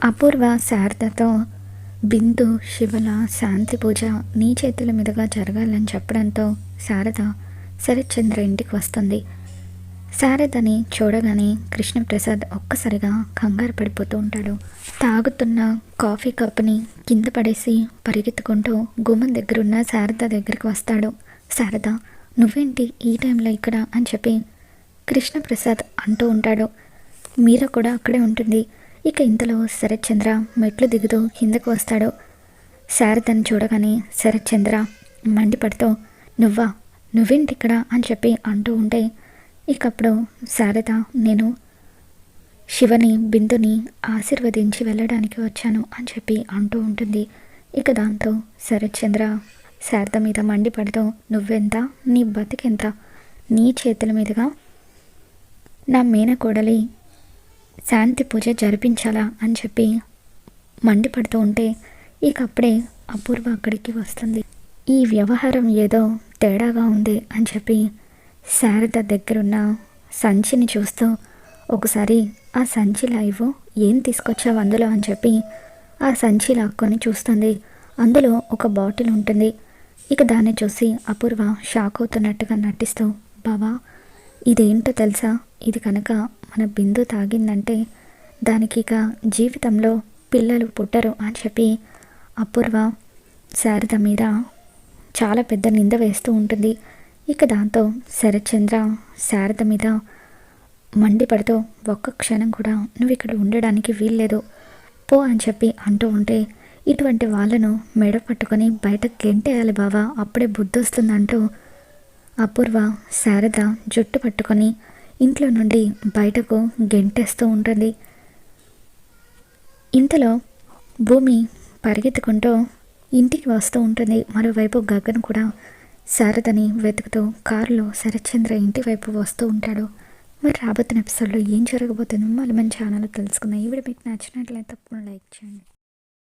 అపూర్వ శారదతో బిందు, శివల శాంతి పూజ నీ చేతుల మీదుగా జరగాలని చెప్పడంతో శారద శరత్చంద్ర ఇంటికి వస్తుంది. శారదని చూడగానే కృష్ణప్రసాద్ ఒక్కసారిగా కంగారు పడిపోతూ ఉంటాడు. తాగుతున్న కాఫీ కప్పుని కింద పడేసి పరిగెత్తుకుంటూ గుమ్మం దగ్గరున్న శారద దగ్గరికి వస్తాడు. శారద, నువ్వేంటి ఈ టైంలో ఇక్కడ అని చెప్పి కృష్ణప్రసాద్ అంటూ ఉంటాడు. మీర కూడా అక్కడే ఉంటుంది. ఇక ఇంతలో శరత్చంద్ర మెట్లు దిగుతూ కిందకు వస్తాడు. శారదని చూడగానే శరత్చంద్ర మండిపడుతూ నువ్వేంటి ఇక్కడ అని చెప్పి అంటూ ఉంటే, ఇకప్పుడు శారద, నేను శివని బిందుని ఆశీర్వదించి వెళ్ళడానికి వచ్చాను అని చెప్పి అంటూ ఉంటుంది. ఇక దాంతో శరత్చంద్ర శారద మీద మండిపడుతూ, నువ్వెంత, నీ బతికెంత, నీ చేతుల మీదుగా నా మేనకోడలి శాంతి పూజ జరిపించాలా అని చెప్పి మండిపడుతూ ఉంటే, ఇక అప్పుడే అపూర్వ అక్కడికి వస్తుంది. ఈ వ్యవహారం ఏదో తేడాగా ఉంది అని చెప్పి శారద దగ్గరున్న సంచిని చూస్తూ, ఒకసారి ఆ సంచి ఇవ్వు, ఏం తీసుకొచ్చావు అందులో అని చెప్పి ఆ సంచి లాక్కొని చూస్తుంది. అందులో ఒక బాటిల్ ఉంటుంది. ఇక దాన్ని చూసి అపూర్వ షాక్ అవుతున్నట్టుగా నటిస్తూ, బావా, ఇదేంటో తెలుసా, ఇది కనుక మన బిందు తాగిందంటే దానికి ఇక జీవితంలో పిల్లలు పుట్టరు అని చెప్పి అపూర్వ శారద మీద చాలా పెద్ద నింద వేస్తూ ఉంటుంది. ఇక దాంతో శరత్చంద్ర శారద మీద మండిపడుతూ, ఒక్క క్షణం కూడా నువ్వు ఇక్కడ ఉండడానికి వీల్లేదు, పో అని చెప్పి అంటూ ఉంటే, ఇటువంటి వాళ్ళను మెడ పట్టుకొని బయటకు గెంటేయాలి బావా, అప్పుడే బుద్ధి వస్తుందంటూ అపూర్వ శారద జుట్టు పట్టుకొని ఇంట్లో నుండి బయటకు గెంటేస్తూ ఉంటుంది. ఇంతలో భూమి పరిగెత్తుకుంటూ ఇంటికి వస్తూ ఉంటుంది. మరోవైపు గగన్ కూడా శారదని వెతుకుతూ కారులో శరత్చంద్ర ఇంటి వైపు వస్తూ ఉంటాడు. మరి రాబోతున్న ఎపిసోడ్లో ఏం జరగబోతుందో మళ్ళీ మన ఛానల్లో తెలుసుకుందాం. ఈ వీడియో మీకు నచ్చినట్లయితే తప్పకుండా లైక్ చేయండి.